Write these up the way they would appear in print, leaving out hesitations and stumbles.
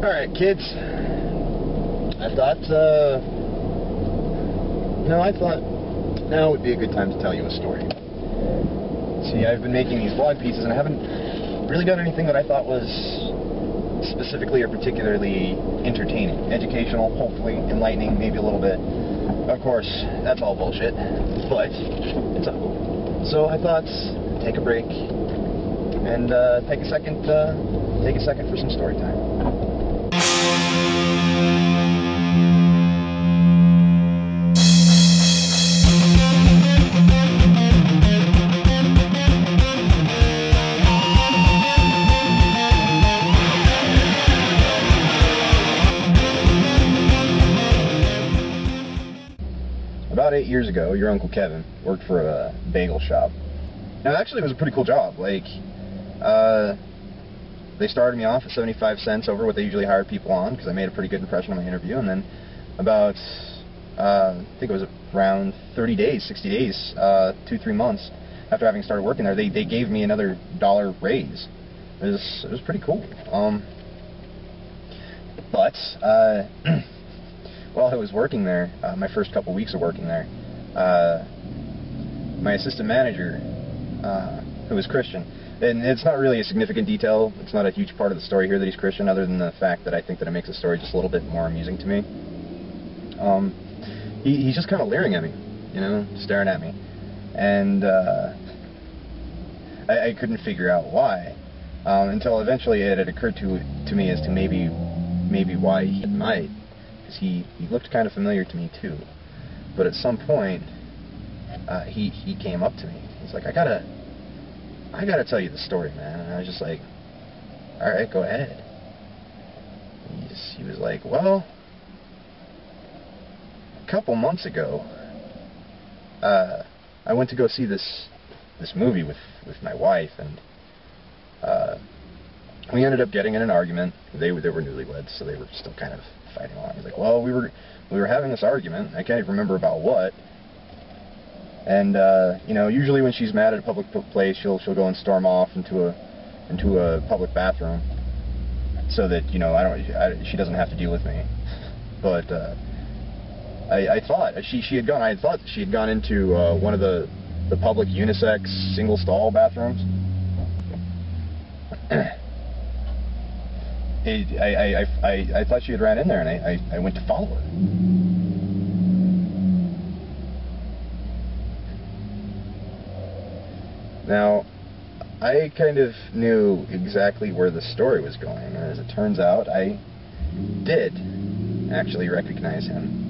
Alright, kids. I thought now would be a good time to tell you a story. See, I've been making these vlog pieces and I haven't really done anything that I thought was specifically or particularly entertaining. Educational, hopefully, enlightening, maybe a little bit. Of course, that's all bullshit, but it's a hope. So I thought, take a break and take a second for some story time. About 8 years ago, your Uncle Kevin worked for a bagel shop. Now, actually, it was a pretty cool job. Like, they started me off at 75 cents over what they usually hire people on, because I made a pretty good impression on my interview, and then about, I think it was around 30 days, 60 days, 2-3 months after having started working there, they gave me another $1 raise. It was pretty cool. But, while I was working there, my first couple weeks of working there, my assistant manager, who was Christian, and it's not really a significant detail, it's not a huge part of the story here that he's Christian, other than the fact that I think that it makes the story just a little bit more amusing to me. He's just kind of leering at me, you know, staring at me, and I couldn't figure out why, until eventually it had occurred to me as to maybe why he might. Because he looked kind of familiar to me too, but at some point he came up to me. He's like, I gotta tell you the story, man. And I was just like, all right, go ahead. He was like, well, a couple months ago, I went to go see this movie with my wife, and we ended up getting in an argument. They were newlyweds, so they were still kind of fighting along. He's like, well, we were having this argument. I can't even remember about what. And you know, usually when she's mad at a public place, she'll go and storm off into a public bathroom, so that, you know, she doesn't have to deal with me. But I thought she had gone into one of the public unisex single stall bathrooms. I thought she had ran in there, and I went to follow her. Now, I kind of knew exactly where the story was going, and as it turns out, I did actually recognize him.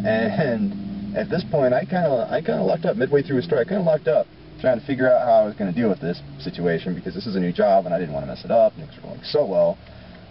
And at this point, I kind of locked up midway through his story. I kind of locked up, trying to figure out how I was going to deal with this situation, because this is a new job and I didn't want to mess it up, and things were going so well.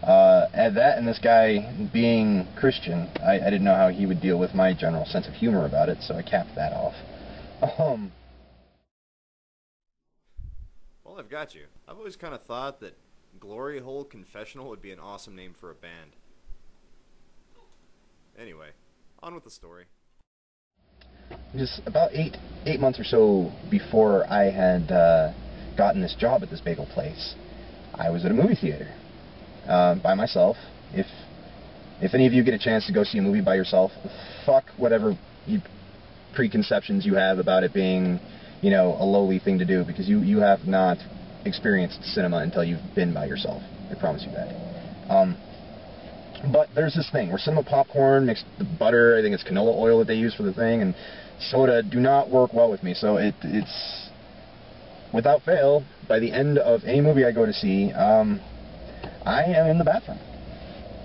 And this guy being Christian, I didn't know how he would deal with my general sense of humor about it, so I capped that off. Well, I've got you. I've always kind of thought that Glory Hole Confessional would be an awesome name for a band. Anyway, on with the story. Just about eight months or so before I had gotten this job at this bagel place, I was at a movie theater by myself. If any of you get a chance to go see a movie by yourself, fuck whatever preconceptions you have about it being, you know, a lowly thing to do, because you have not experienced cinema until you've been by yourself. I promise you that. But there's this thing where cinema popcorn mixed with butter, I think it's canola oil that they use for the thing, and soda do not work well with me. So it's without fail, by the end of any movie I go to see, I am in the bathroom.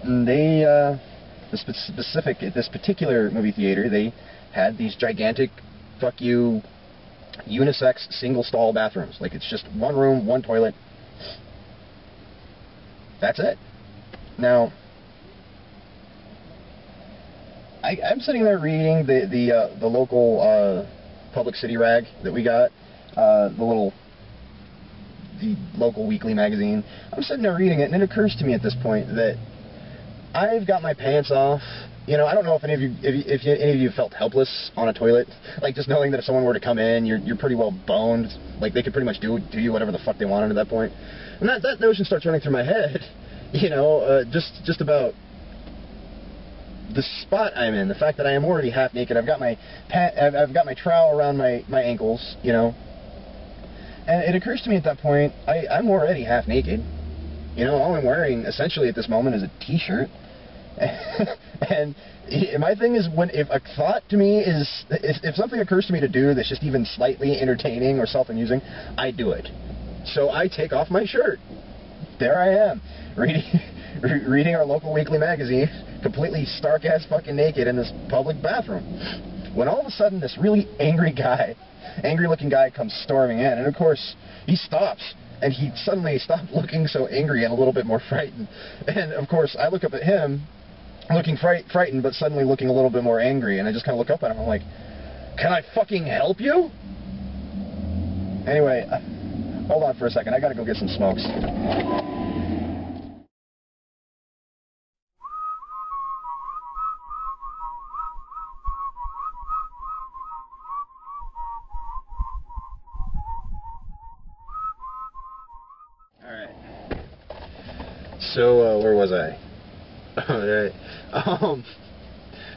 And at this particular movie theater, they had these gigantic, fuck you, unisex single stall bathrooms. Like, it's just one room, one toilet. That's it. Now, I'm sitting there reading the local public city rag that we got, the local weekly magazine. I'm sitting there reading it, and it occurs to me at this point that I've got my pants off. You know, I don't know if any of you felt helpless on a toilet, like just knowing that if someone were to come in, you're pretty well boned. Like, they could pretty much do you whatever the fuck they wanted at that point. And that notion starts running through my head. you know, just about the spot I'm in, the fact that I am already half naked. I've got my I've got my trowel around my ankles, you know. And it occurs to me at that point, I'm already half naked. You know, all I'm wearing essentially at this moment is a t-shirt. And my thing is, if a thought to me is, if something occurs to me to do that's just even slightly entertaining or self-amusing, I do it. So I take off my shirt. There I am, reading our local weekly magazine, completely stark-ass fucking naked in this public bathroom. When all of a sudden this really angry-looking guy comes storming in, and of course he stops, and he suddenly stopped looking so angry and a little bit more frightened. And of course I look up at him, looking frightened, but suddenly looking a little bit more angry, and I just kind of look up at him, I'm like, can I fucking help you? Anyway, hold on for a second, I gotta go get some smokes. Alright. So, where was I? Alright.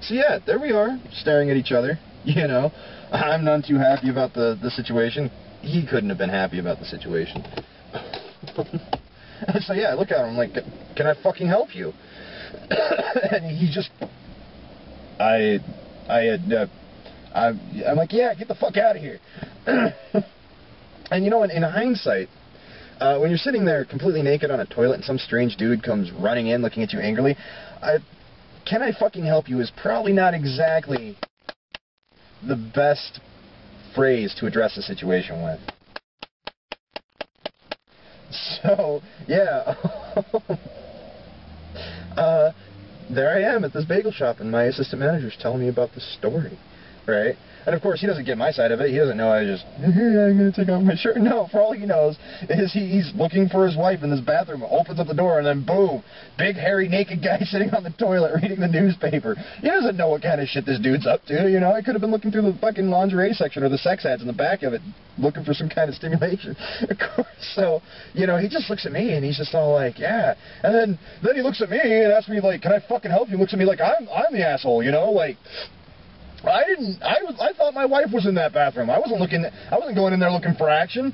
So yeah, there we are, staring at each other, you know. I'm none too happy about the situation. He couldn't have been happy about the situation. So yeah, I look at him, I'm like, can I fucking help you? And he just... I'm like, yeah, get the fuck out of here. And you know, in hindsight, when you're sitting there completely naked on a toilet and some strange dude comes running in looking at you angrily, can I fucking help you is probably not exactly the best phrase to address the situation with. So, yeah. There I am at this bagel shop, and my assistant manager's telling me about this story, right? And of course, he doesn't get my side of it. He doesn't know I just, hey, I'm going to take off my shirt. No, for all he knows is he's looking for his wife in this bathroom, opens up the door, and then boom, big, hairy, naked guy sitting on the toilet reading the newspaper. He doesn't know what kind of shit this dude's up to, you know? I could have been looking through the fucking lingerie section or the sex ads in the back of it, looking for some kind of stimulation. Of course, so, you know, he just looks at me, and he's just all like, yeah. And then he looks at me and asks me, like, can I fucking help you? He looks at me like I'm the asshole, you know? Like... I thought my wife was in that bathroom. I wasn't going in there looking for action.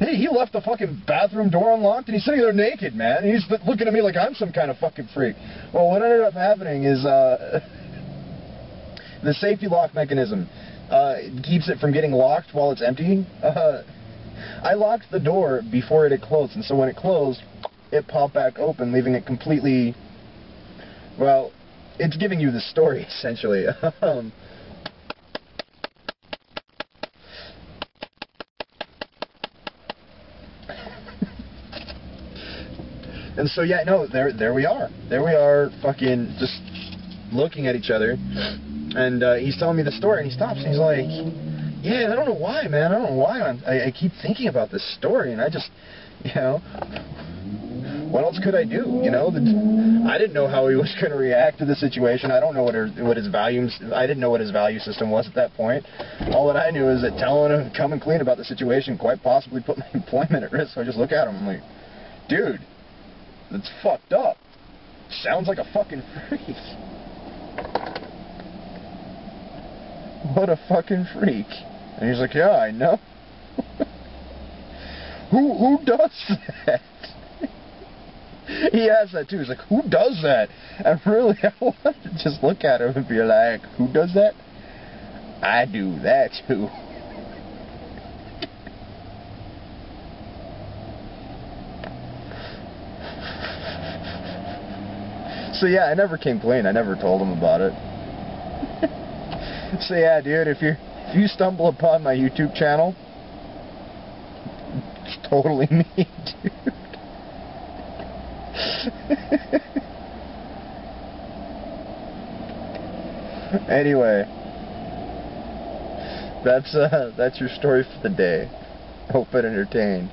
He left the fucking bathroom door unlocked, and he's sitting there naked, man. And he's looking at me like I'm some kind of fucking freak. Well, what ended up happening is, the safety lock mechanism, keeps it from getting locked while it's empty. I locked the door before it had closed, and so when it closed, it popped back open, leaving it completely, well... It's giving you the story, essentially. And so, yeah, no, there we are. There we are, fucking just looking at each other. And he's telling me the story, and he stops, and he's like, yeah, I don't know why, man. I don't know why I keep thinking about this story, and I just, you know... What else could I do? You know, I didn't know how he was going to react to the situation. I don't know what his values. I didn't know what his value system was at that point. All that I knew is that telling him to come and clean about the situation quite possibly put my employment at risk. So I just look at him. I'm like, dude, that's fucked up. Sounds like a fucking freak. What a fucking freak. And he's like, yeah, I know. Who does that? He asked that too. He's like, who does that? And really, I wanted to just look at him and be like, who does that? I do that too. So yeah, I never came clean. I never told him about it. So yeah, dude, if you stumble upon my YouTube channel, it's totally me, dude. Anyway, that's your story for the day. Hope it entertained.